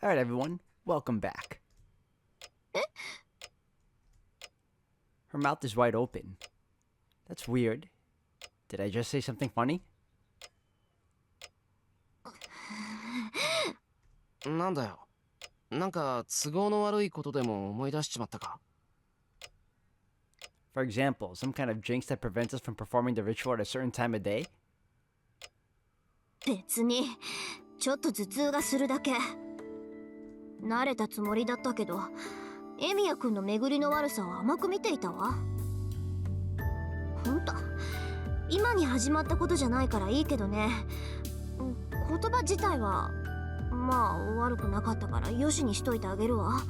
Alright everyone, welcome back. Her mouth is wide open. That's weird. Did I just say something funny? なんだよ。なんか都合の悪いことでも思い出しちまったか? For example, some kind of jinx that prevents us from performing the ritual at a certain time of day? 別にちょっと頭痛がするだけ。慣れたつもりだったけど、エミヤ君の巡りの悪さを甘く見ていたわ。ほんと、今に始まったことじゃないからいいけどね。言葉自体はまあ悪くなかったからよしにしといてあげるわ。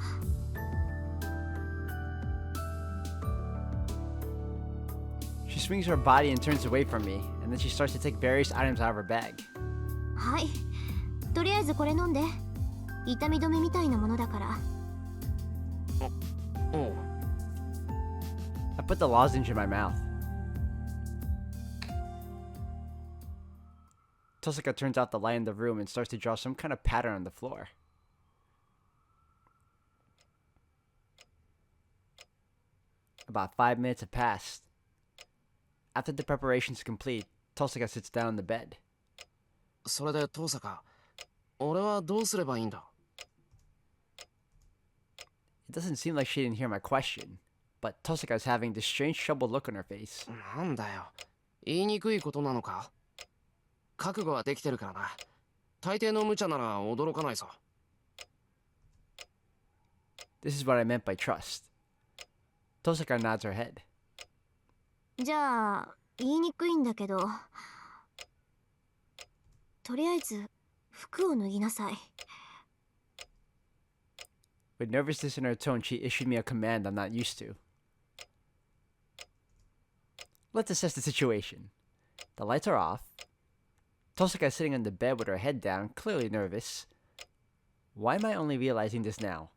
She swings her body and turns away from me, and then she starts to take various items out of her bag. はい、とりあえずこれ飲んで。痛み止めみたいなものだから。おう。I put the lozenge in my mouth. Tosaka turns out the light in the room and starts to draw some kind of pattern on the floor. About 5 minutes have passed. After the preparations complete, Tosaka sits down on the bed. それで遠坂、俺はどうすればいいんだ? It doesn't seem like she didn't hear my question, but Tosaka is having this strange troubled look on her face. なんだよ。言いにくいことなのか? 覚悟はできてるからな。大抵の無茶なら驚かないぞ。This is what I meant by trust. Tosaka nods her head. じゃあ言いにくいんだけど、とりあえず服を脱ぎなさい。With nervousness in her tone, she issued me a command I'm not used to. Let's assess the situation. The lights are off. Tosaka is sitting on the bed with her head down, clearly nervous. Why am I only realizing this now?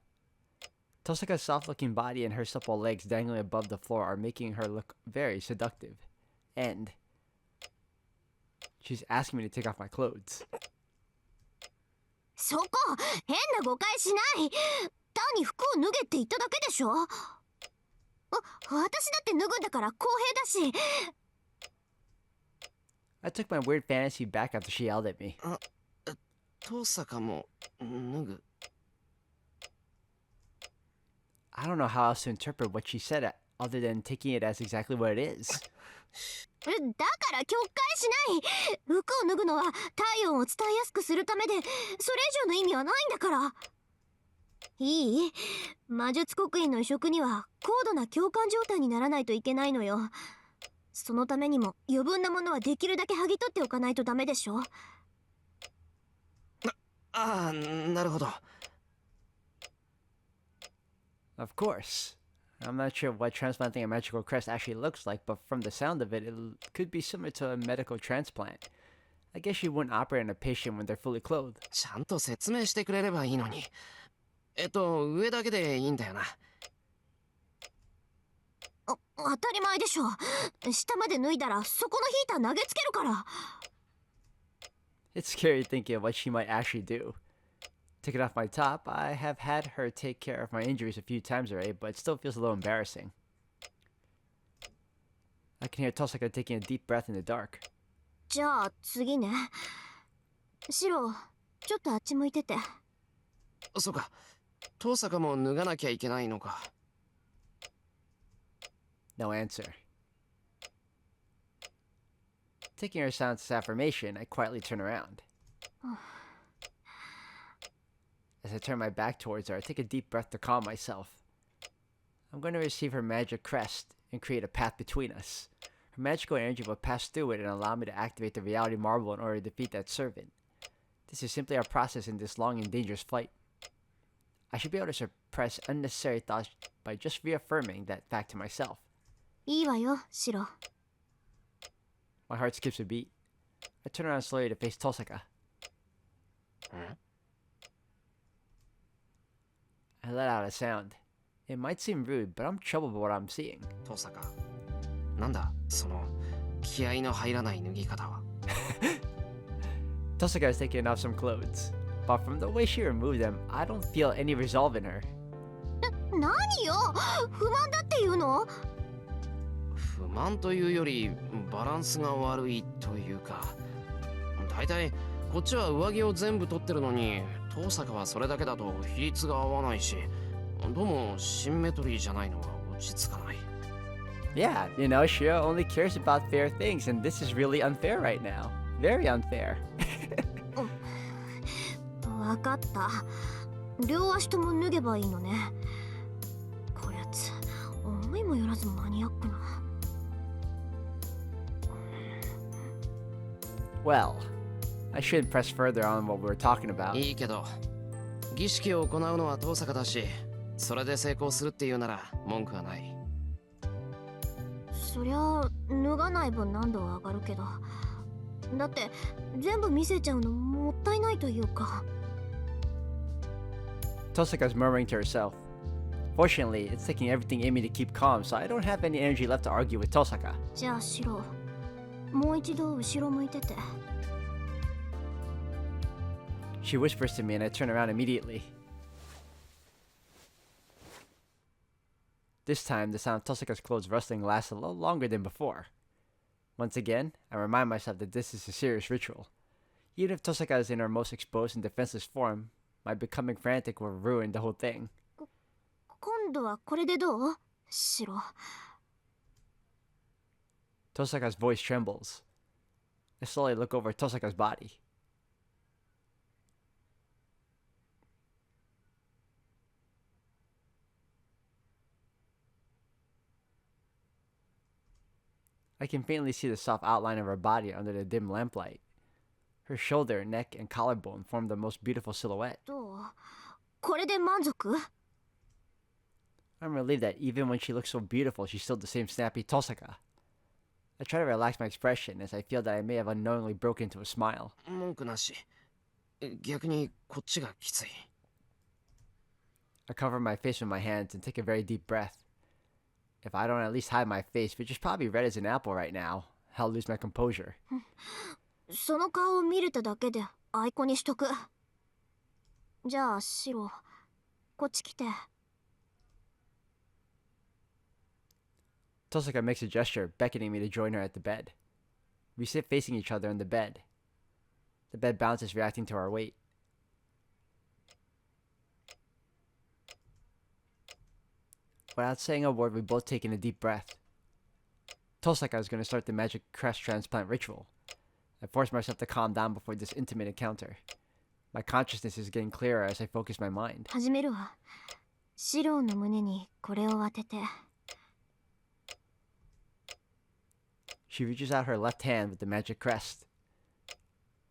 Tosaka's soft-looking body and her supple legs dangling above the floor are making her look very seductive. And she's asking me to take off my clothes. そこ、変な誤解しない。単に服を脱げって言っただけでしょ。私だって脱ぐんだから公平だし。I took my weird fantasy back after she yelled at me. 遠坂も脱ぐ? I don't know how else to interpret what she said other than taking it as exactly what it is. だから境界しない。服を脱ぐのは体温を伝えやすくするためで、それ以上の意味はないんだから。いい？魔術刻印の移植には高度な共感状態にならないといけないのよ。そのためにも余分なものはできるだけ剥ぎ取っておかないとダメでしょ。ああ、なるほど。Of course. I'm not sure what transplanting a magical crest actually looks like, but from the sound of it, it could be similar to a medical transplant. I guess you wouldn't operate on a patient when they're fully clothed. ちゃんと説明してくれればいいのに。上だけでいいんだよな。当たり前でしょ。下まで脱いだらそこのヒーター投げつけるから。It's scary thinking of what she might actually do. Taking off my top, I have had her take care of my injuries a few times already, but it still feels a little embarrassing. I can hear Tosaka taking a deep breath in the dark. じゃあ次ね。シロ、ちょっとあっち向いてて。そうか。遠坂も脱がなきゃいけないのか。No answer. Taking her silence as affirmation, I quietly turn around. As I turn my back towards her, I take a deep breath to calm myself. I'm going to receive her magic crest and create a path between us. Her magical energy will pass through it and allow me to activate the reality marble in order to defeat that servant. This is simply our process in this long and dangerous fight. I should be able to suppress unnecessary thoughts by just reaffirming that fact to myself. いいわよ、シロ。My heart skips a beat. I turn around slowly to face Tosaka. I let out a sound. It might seem rude, but I'm troubled by what I'm seeing. 遠坂、なんだその気合の入らない脱ぎ方は。Tosaka is taking off some clothes. but from the way she removed them, I don't feel any resolve in her. 何よ、不満だっていうの？不満というよりバランスが悪いというか、だいたいこっちは上着を全部取ってるのに遠坂はそれだけだと比率が合わないし、どうもシンメトリーじゃないのが落ち着かない。 Yeah, you know, Shiro only cares about fair things, and this is really unfair right now. Very unfair. わかった。両足とも脱げばいいのね。こやつ、思いもよらずマニアックな。Well, I shouldn't press further on what we were talking about. いいけど、儀式を行うのは遠坂だし、それで成功するっていうなら文句はない。そりゃ脱がない分難度は上がるけど、だって全部見せちゃうのもったいないというか。Tosaka's murmuring to herself. Fortunately, it's taking everything in me to keep calm, so I don't have any energy left to argue with Tosaka. じゃあシロ、もう一度後ろ向いてて。She whispers to me and I turn around immediately. This time, the sound of Tosaka's clothes rustling lasts a little longer than before. Once again, I remind myself that this is a serious ritual. Even if Tosaka is in her most exposed and defenseless form, my becoming frantic will ruin the whole thing. 今度はこれでどう？シロ。Tosaka's voice trembles. I slowly look over Tosaka's body. I can faintly see the soft outline of her body under the dim lamplight. Her shoulder, neck, and collarbone form the most beautiful silhouette. どう？これで満足？ I'm relieved that even when she looks so beautiful, she's still the same snappy Tosaka. I try to relax my expression as I feel that I may have unknowingly broken into a smile. 文句なし。逆にこっちがきつい。I cover my face with my hands and take a very deep breath. If I don't at least hide my face, which is probably red as an apple right now, I'll lose my composure. その顔を見れただけでアイコにしとく。じゃあシロ、こっち来て。Tosaka makes a gesture, beckoning me to join her at the bed. We sit facing each other on the bed. The bed bounces, reacting to our weight. Without saying a word, we both take in a deep breath. Tosaka is going to start the magic crest transplant ritual. I force myself to calm down before this intimate encounter. My consciousness is getting clearer as I focus my mind. 始めるわ。シロの胸にこれを当てて。She reaches out her left hand with the magic crest.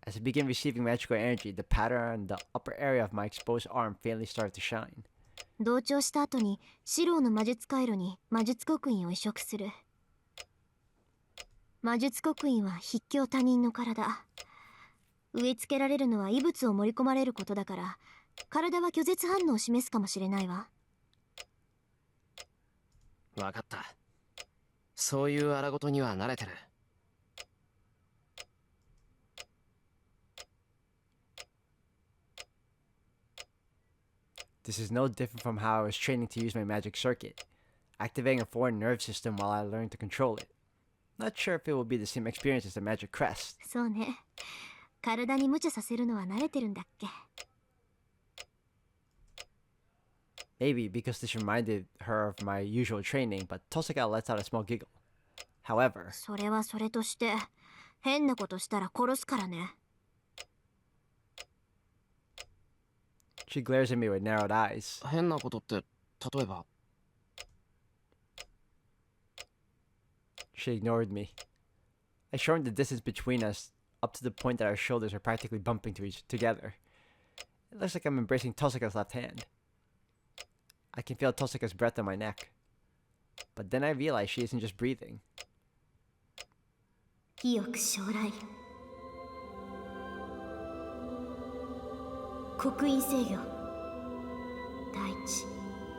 As I begin receiving magical energy, the pattern on the upper area of my exposed arm faintly starts to shine. 同調した後にシロの魔術回路に魔術刻印を移植する。魔術刻印は筆記他人の体。植え付けられるのは異物を盛り込まれることだから、体は拒絶反応を示すかもしれないわ。わかった。そういう荒事には慣れてる。This is no different from how I was training to use my magic circuit, activating a foreign nerve system while I learned to control it. Not sure if it will be the same experience as the magic crest. そうね。体に無茶させるのは慣れてるんだっけ。Maybe because this reminded her of my usual training, but Tosaka lets out a small giggle. However, それはそれとして、変なことしたら殺すからね。she glares at me with narrowed eyes. 変なことって例えば。She ignored me. I shortened the distance between us up to the point that our shoulders are practically bumping together. It looks like I'm embracing Tosaka's left hand. I can feel Tosaka's breath on my neck. But then I realize she isn't just breathing. 清く将来。刻印制御。第一、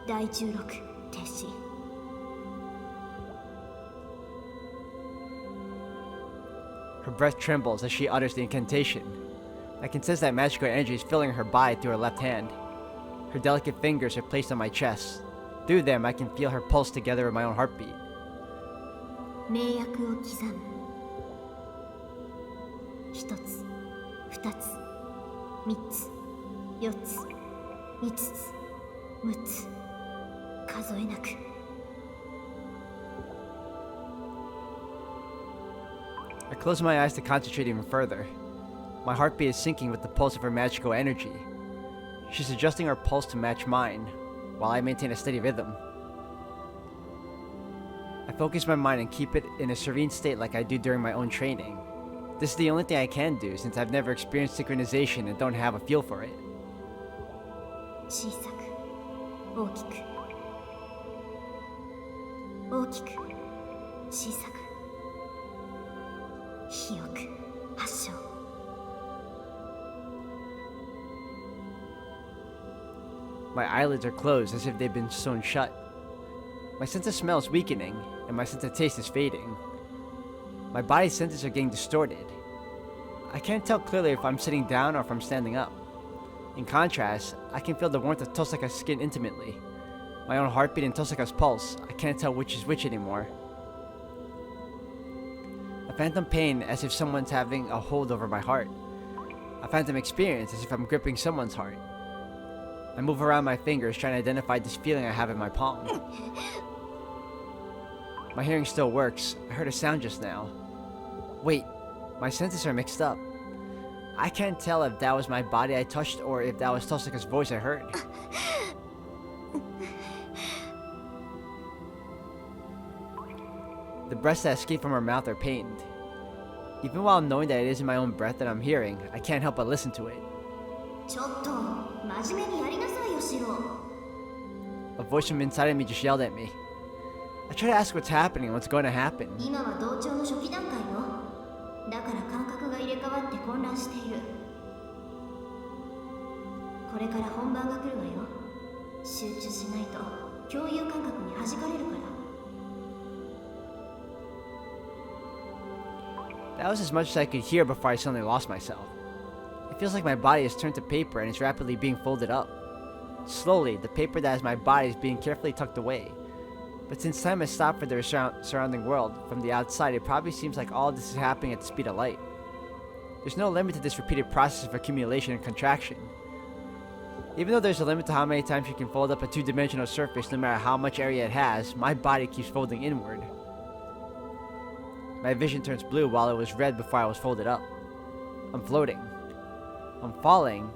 第16、停止。Her breath trembles as she utters the incantation. I can sense that magical energy is filling her body through her left hand. Her delicate fingers are placed on my chest. Through them, I can feel her pulse together with my own heartbeat. 名薬を刻む。一つ、二つ、三つ、四つ、五つ、六つ、数えなく。I close my eyes to concentrate even further. My heartbeat is syncing with the pulse of her magical energy. She's adjusting her pulse to match mine, while I maintain a steady rhythm. I focus my mind and keep it in a serene state like I do during my own training. This is the only thing I can do since I've never experienced synchronization and don't have a feel for it. 小さく、大きく。大きく、小さく。広く、発祥。My eyelids are closed as if they've been sewn shut. My sense of smell is weakening, and my sense of taste is fading. My body's senses are getting distorted. I can't tell clearly if I'm sitting down or if I'm standing up. In contrast, I can feel the warmth of Tosaka's skin intimately. My own heartbeat and Tosaka's pulse, I can't tell which is which anymore. A phantom pain as if someone's having a hold over my heart. A phantom experience as if I'm gripping someone's heart. I move around my fingers trying to identify this feeling I have in my palm. My hearing still works. I heard a sound just now. Wait, my senses are mixed up. I can't tell if that was my body I touched or if that was Tosaka's voice I heard. The breaths that escape from her mouth are pained. Even while knowing that it isn't my own breath that I'm hearing, I can't help but listen to it. ちょっと、真面目にやりなさいよ、シロ。A voice from inside of me just yelled at me. I try to ask what's happening, what's going to happen. 今は同調の初期段階よ。だから感覚が入れ替わって混乱している。これから本番が来るわよ。集中しないと共有感覚に弾かれるから。That was as much as I could hear before I suddenly lost myself. It feels like my body has turned to paper and is rapidly being folded up. Slowly, the paper that is my body is being carefully tucked away. But since time has stopped for the surrounding world, from the outside it probably seems like all of this is happening at the speed of light. There's no limit to this repeated process of accumulation and contraction. Even though there's a limit to how many times you can fold up a two-dimensional surface no matter how much area it has, my body keeps folding inward. My vision turns blue while it was red before I was folded up. I'm floating. I'm falling,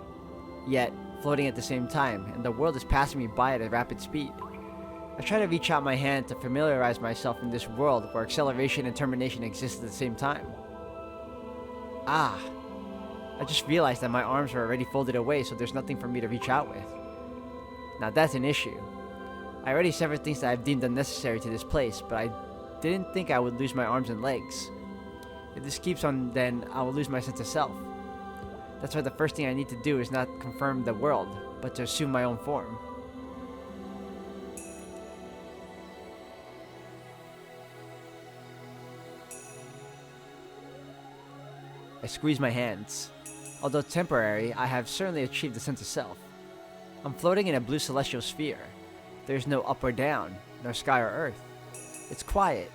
yet floating at the same time, and the world is passing me by at a rapid speed. I try to reach out my hand to familiarize myself in this world where acceleration and termination exist at the same time. Ah! I just realized that my arms are already folded away, so there's nothing for me to reach out with. Now that's an issue. I already severed things that I've deemed unnecessary to this place, but I didn't think I would lose my arms and legs. If this keeps on, then I will lose my sense of self. That's why the first thing I need to do is not confirm the world, but to assume my own form. I squeeze my hands. Although temporary, I have certainly achieved a sense of self. I'm floating in a blue celestial sphere. There is no up or down, nor sky or earth. It's quiet.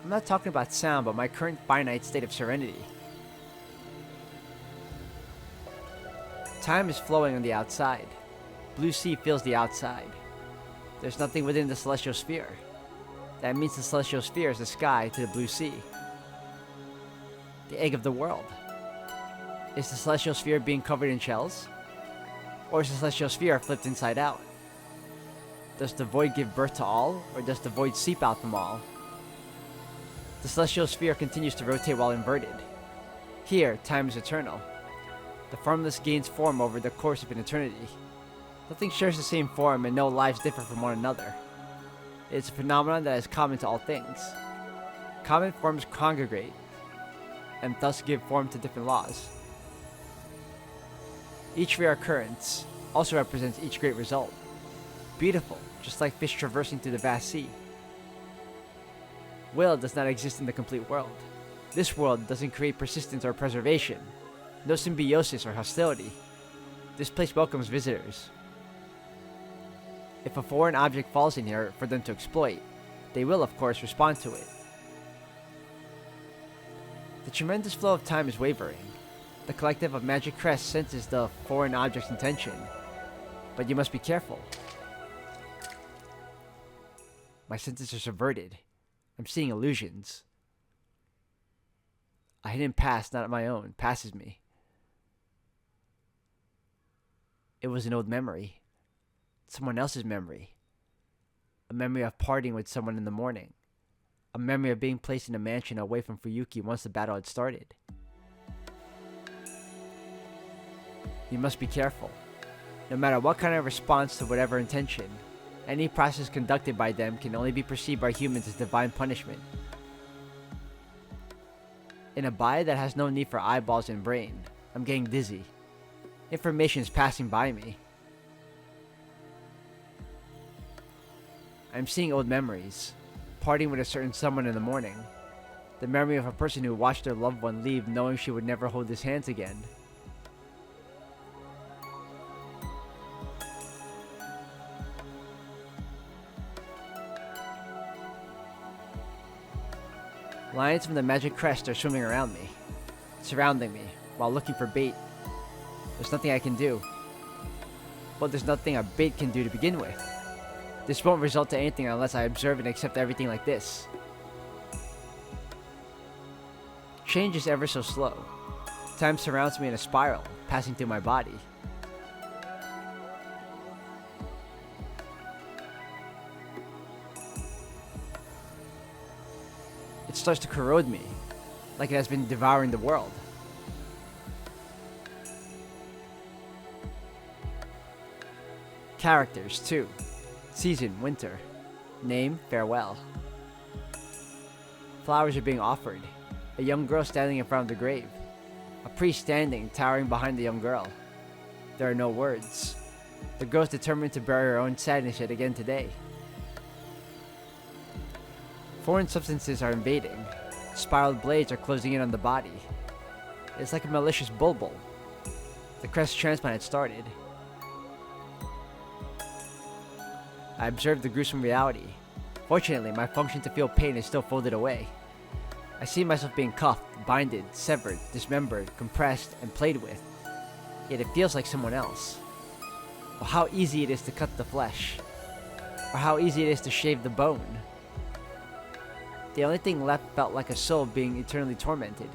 I'm not talking about sound, but my current finite state of serenity. Time is flowing on the outside. Blue sea fills the outside. There's nothing within the celestial sphere. That means the celestial sphere is the sky to the blue sea. The egg of the world. Is the celestial sphere being covered in shells? Or is the celestial sphere flipped inside out? Does the void give birth to all, or does the void seep out from all? The celestial sphere continues to rotate while inverted. Here, time is eternal. The formless gains form over the course of an eternity. Nothing shares the same form and no lives differ from one another. It is a phenomenon that is common to all things. Common forms congregate, and thus give form to different laws. Each rare occurrence also represents each great result. Beautiful, just like fish traversing through the vast sea. Will does not exist in the complete world. This world doesn't create persistence or preservation. No symbiosis or hostility. This place welcomes visitors. If a foreign object falls in here for them to exploit, they will of course respond to it. The tremendous flow of time is wavering. The collective of Magic Crest senses the foreign object's intention, but you must be careful. My senses are subverted. I'm seeing illusions. A hidden past, not my own, passes me. It was an old memory. Someone else's memory. A memory of parting with someone in the morning. A memory of being placed in a mansion away from Fuyuki once the battle had started. You must be careful. No matter what kind of response to whatever intention, any process conducted by them can only be perceived by humans as divine punishment. In a body that has no need for eyeballs and brain, I'm getting dizzy. Information is passing by me. I'm seeing old memories. Parting with a certain someone in the morning. The memory of a person who watched their loved one leave knowing she would never hold his hands again. Lions from the Magic Crest are swimming around me, surrounding me, while looking for bait. There's nothing I can do. Well, there's nothing a bait can do to begin with. This won't result to anything unless I observe and accept everything like this. Change is ever so slow. Time surrounds me in a spiral, passing through my body. It starts to corrode me, like it has been devouring the world. Characters, too. Season, winter. Name, farewell. Flowers are being offered. A young girl standing in front of the grave. A priest standing, towering behind the young girl. There are no words. The girl's determined to bury her own sadness yet again today. Foreign substances are invading. Spiraled blades are closing in on the body. It's like a malicious bulbul. The crest transplant had started. I observe the gruesome reality. Fortunately, my function to feel pain is still folded away. I see myself being cuffed, binded, severed, dismembered, compressed, and played with. Yet it feels like someone else. Or how easy it is to cut the flesh. Or how easy it is to shave the bone. The only thing left felt like a soul being eternally tormented.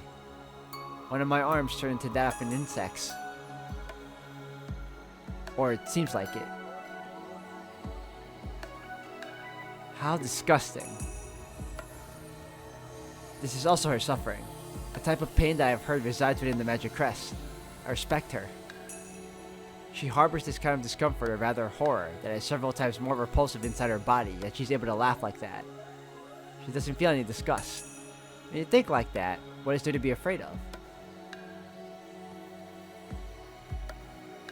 One of my arms turned into that of an insect's. Or it seems like it. How disgusting. This is also her suffering. A type of pain that I have heard resides within the Magic Crest. I respect her. She harbors this kind of discomfort, or rather horror, that is several times more repulsive inside her body, yet she's able to laugh like that. She doesn't feel any disgust. When you think like that, what is there to be afraid of?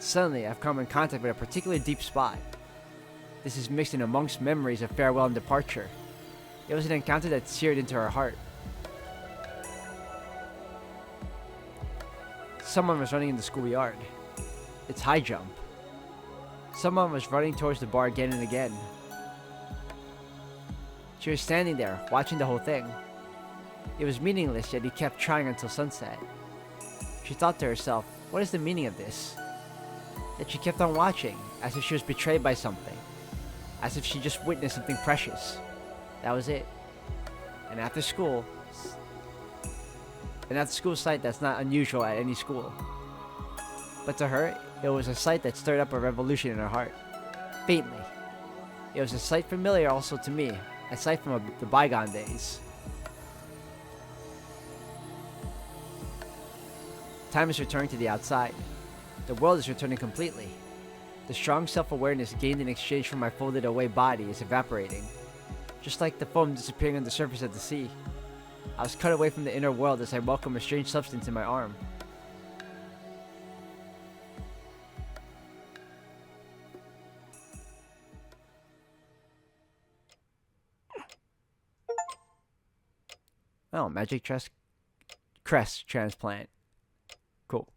Suddenly, I've come in contact with a particularly deep spot. This is mixed in amongst memories of farewell and departure. It was an encounter that seared into her heart. Someone was running in the schoolyard. It's high jump. Someone was running towards the bar again and again. She was standing there, watching the whole thing. It was meaningless, yet he kept trying until sunset. She thought to herself, what is the meaning of this? Yet she kept on watching, as if she was betrayed by something. As if she just witnessed something precious. That was it. An after school sight that's not unusual at any school. But to her, it was a sight that stirred up a revolution in her heart. Faintly. It was a sight familiar also to me, a sight from the bygone days. Time is returning to the outside. The world is returning completely. The strong self-awareness gained in exchange for my folded away body is evaporating. Just like the foam disappearing on the surface of the sea. I was cut away from the inner world as I welcomed a strange substance in my arm. Oh, Magic Crest transplant. Cool.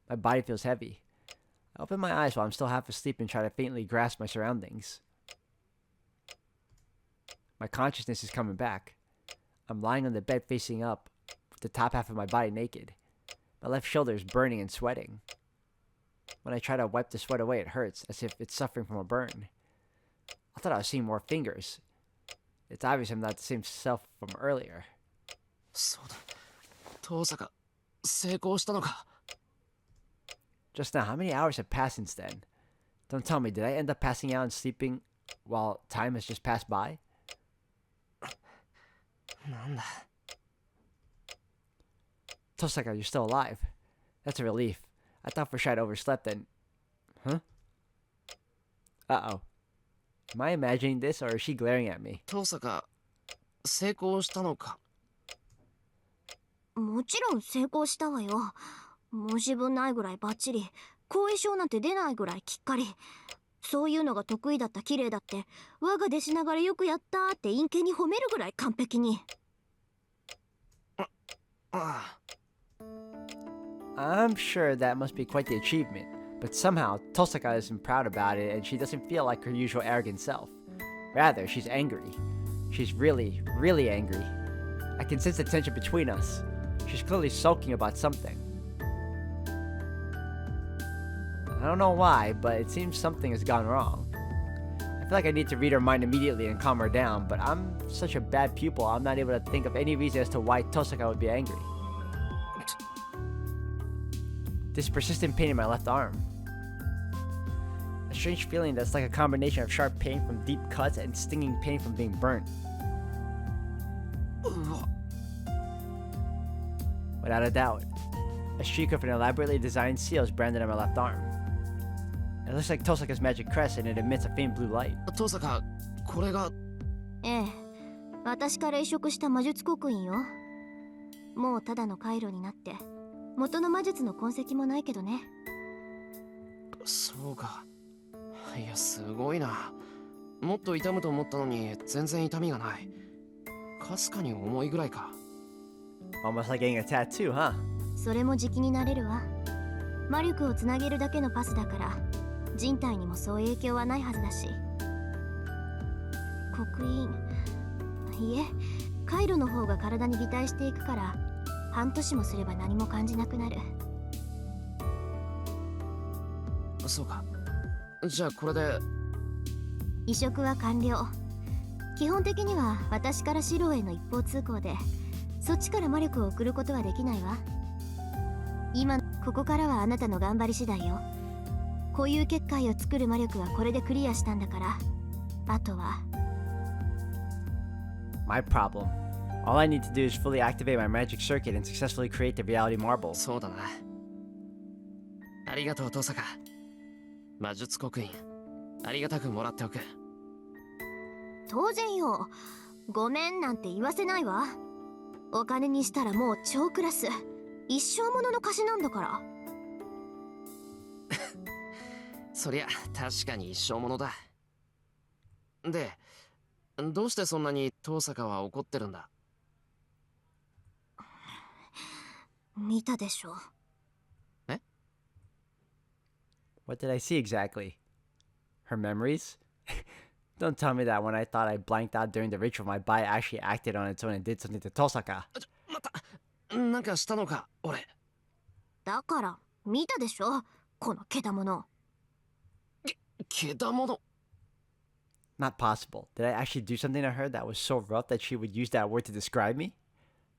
My body feels heavy. I open my eyes while I'm still half asleep and try to faintly grasp my surroundings. My consciousness is coming back. I'm lying on the bed facing up, with the top half of my body naked. My left shoulder is burning and sweating. When I try to wipe the sweat away, it hurts, as if it's suffering from a burn. I thought I was seeing more fingers. It's obvious I'm not the same self from earlier. そうだ。遠坂、成功したのか。Just now, how many hours have passed since then? Don't tell me, did I end up passing out and sleeping while time has just passed by? なんだ。Tosaka, you're still alive. That's a relief. I thought for sure I'd overslept and... Huh? Uh-oh. Am I imagining this, or is she glaring at me? 遠坂、成功したのか。もちろん成功したわよ。申し分ないぐらいバッチリ。後遺症なんて出ないぐらいきっかり。そういうのが得意だった綺麗だって我が弟子ながらよくやったって陰険に褒めるぐらい完璧に。ああ。I'm sure that must be quite the achievement, but somehow Tosaka isn't proud about it and she doesn't feel like her usual arrogant self. Rather, she's angry. She's really, really angry. I can sense the tension between us. She's clearly sulking about something. I don't know why, but it seems something has gone wrong. I feel like I need to read her mind immediately and calm her down, but I'm such a bad pupil, I'm not able to think of any reason as to why Tosaka would be angry. This persistent pain in my left arm. A strange feeling that's like a combination of sharp pain from deep cuts and stinging pain from being burnt. うわ。 Without a doubt, a streak of an elaborately designed seal is branded on my left arm. It looks like Tosaka's magic crest and it emits a faint blue light. 遠坂、これが。ええ、私から移植した魔術刻印よ。もうただの回路になって元の魔術の痕跡もないけどね。そうか。いや、すごいな。もっと痛むと思ったのに全然痛みがない。かすかに重いぐらいか。Almost like getting a tattoo, huh? それも時期になれるわ。魔力をつなげるだけのパスだから人体にもそう影響はないはずだし。刻印、いえ、回路の方が体に擬態していくから半年もすれば何も感じなくなる。そうか。じゃあこれで。移植は完了。基本的には私からシロへの一方通行でそっちから魔力を送ることはできないわ。今ここからはあなたの頑張り次第よ。固有結界を作る魔力はこれでクリアしたんだから、あとは。My problem. All I need to do is fully activate my magic circuit and successfully create the reality marble. そうだな。ありがとう遠坂。魔術刻印ありがたくもらっておく。当然よ。ごめんなんて言わせないわ。お金にしたらもう超クラス。一生ものの貸しなんだから。そりゃ確かに一生ものだ。で、どうしてそんなに遠坂は怒ってるんだ？見たでしょ。え？ What did I see exactly? Her memories? Don't tell me that when I thought I blanked out during the ritual, my body actually acted on its own and did something to Tosaka. また、なんかしたのか、俺。だから見たでしょ、このけだもの。けだもの。Not possible. Did I actually do something to her that was so rough that she would use that word to describe me?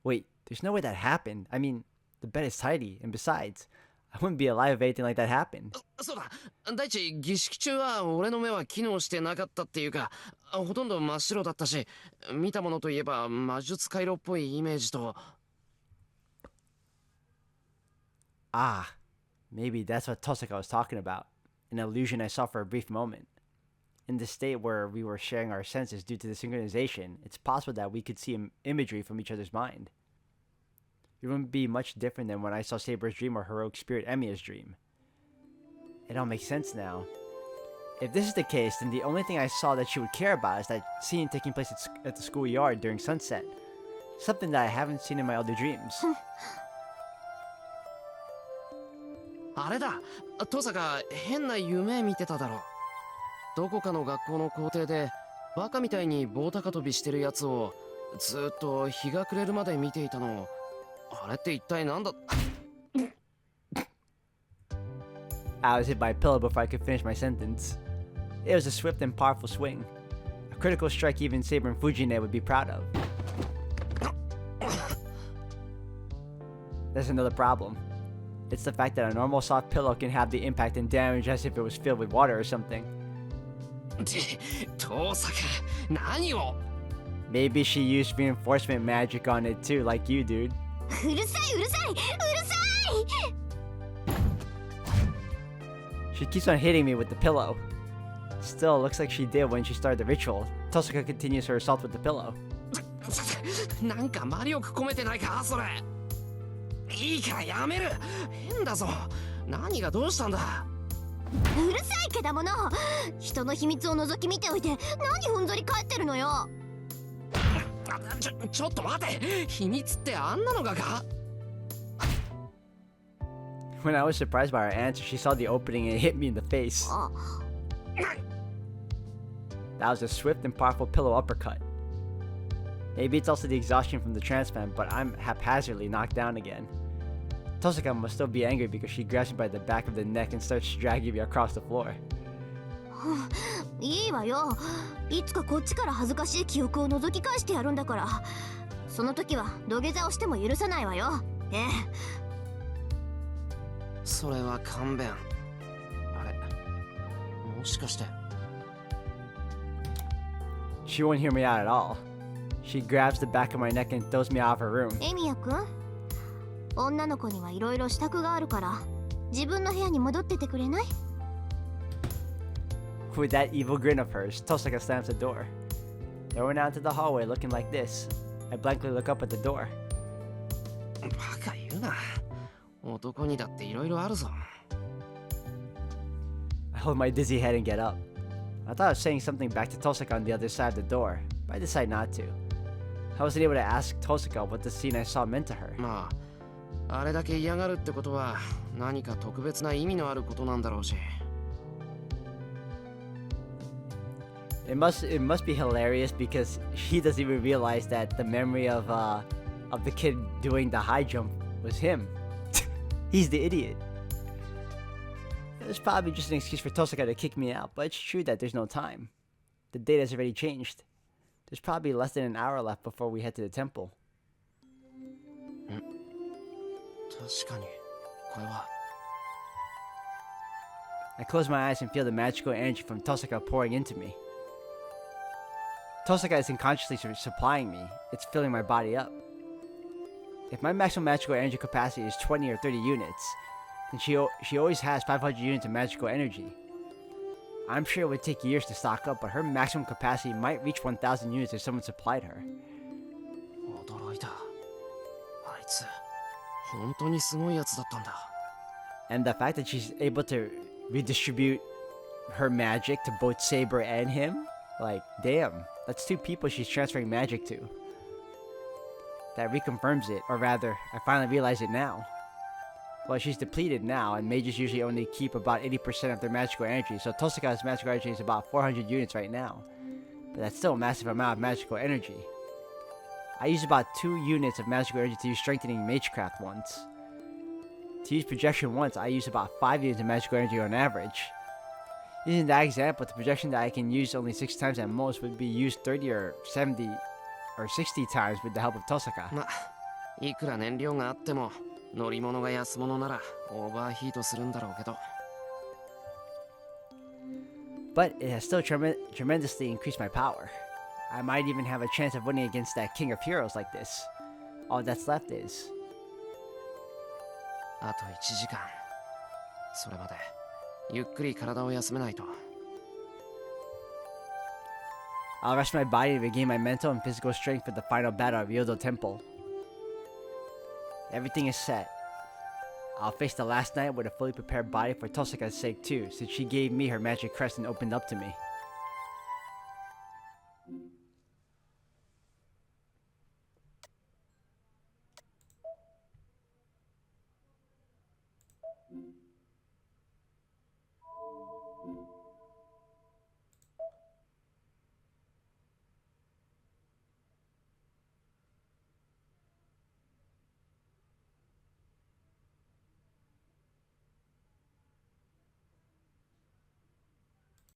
Wait, there's no way that happened. I mean, the bed is tidy, and besides, I wouldn't be alive if anything like that happened. そうだ。第一、儀式中は俺の目は機能してなかったっていうか、ほとんど真っ白だったし、見たものといえば魔術回路っぽいイメージと。Ah, maybe that's what Tosaka was talking about. An illusion I saw for a brief moment. In the state where we were sharing our senses due to the synchronization, it's possible that we could see imagery from each other's mind. It wouldn't be much different than when I saw Saber's dream or heroic spirit Emiya's dream. It all makes sense now. If this is the case, then the only thing I saw that she would care about is that scene taking place at the schoolyard during sunset. Something that I haven't seen in my other dreams. あれだ、トサカ変な夢見てただろ。どこかの学校の校庭でバカみたいに棒高跳びしてるやつをずっと日が暮れるまで見ていたの。あれって一体なんだ。 I was hit by a pillow before I could finish my sentence. It was a swift and powerful swing. A critical strike even Saber and Fujine would be proud of. There's another problem. It's the fact that a normal soft pillow can have the impact and damage as if it was filled with water or something. トサカ、何を。 Maybe she used reinforcement magic on it too, like you, dude. うるさいうるさいうるさい She keeps on hitting me with the pillow. Still, it looks like she did when she started the ritual. Tosaka continues her assault with the pillow. なんか魔力込めてないかそれ。いいからやめる。変だぞ。何がどうしたんだ。うるさいけだもの。人の秘密を覗き見ておいて何ふんぞり返ってるのよ。ちょっと待て。秘密ってあんなのがか。 When I was surprised by her answer, she saw the opening and hit me in the face. That was a swift and powerful pillow uppercut. Maybe it's also the exhaustion from the transplant, but I'm haphazardly knocked down again. Tosaka must still be angry because she grabs me by the back of the neck and starts dragging me across the floor. いいわよ。いつかこっちから恥ずかしい記憶を覗き返してやるんだから。その時は土下座をしても許さないわよ。ええ。それは勘弁。あれ、もしかして。 She won't hear me out at all. She grabs the back of my neck and throws me out of her room. エミヤくん、女の子にはいろいろ支度があるから自分の部屋に戻っててくれない？ With that evil grin of hers, Tosaka slams the door. Throwing out into the hallway looking like this. I blankly look up at the door. バカ言うな。男にだっていろいろあるぞ。 I hold my dizzy head and get up. I thought I was saying something back to Tosaka on the other side of the door, but I decided not to. I wasn't able to ask Tosaka what the scene I saw meant to her. まあ、あれだけ嫌がるってことは何か特別な意味のあることなんだろうし。 It must be hilarious because he doesn't even realize that the memory of the kid doing the high jump was him. He's the idiot. It was probably just an excuse for Tosaka to kick me out, but it's true that there's no time. The date has already changed. There's probably less than an hour left before we head to the temple. 確かに、これは。 I close my eyes and feel the magical energy from Tosaka pouring into me. Tosaka isn't consciously supplying me, it's filling my body up. If my maximum magical energy capacity is 20 or 30 units, then she always has 500 units of magical energy. I'm sure it would take years to stock up, but her maximum capacity might reach 1,000 units if someone supplied her. 驚いた。あいつ、本当にすごいやつだったんだ。 And the fact that she's able to redistribute her magic to both Saber and him, like, damn, that's two people she's transferring magic to. That reconfirms it, or rather, I finally realize it now. Well, she's depleted now, and mages usually only keep about 80% of their magical energy, so Tosaka's magical energy is about 400 units right now. But that's still a massive amount of magical energy. I use about 2 units of magical energy to use Strengthening Magecraft once. To use Projection once, I use about 5 units of magical energy on average. Using that example, the projection that I can use only 6 times at most would be used 30 or 70 or 60 times with the help of Tosaka. ま、いくら燃料があっても乗り物が安物ならオーバーヒートするんだろうけど。 But it has still tremendously increased my power. I might even have a chance of winning against that king of heroes like this. All that's left is... あと1時間。それまでゆっくり体を休めないと。 I'll rest my body to regain my mental and physical strength for the final battle at Ryodo Temple. Everything is set. I'll face the last night with a fully prepared body for Tosaka's sake too, since she gave me her magic crest and opened up to me.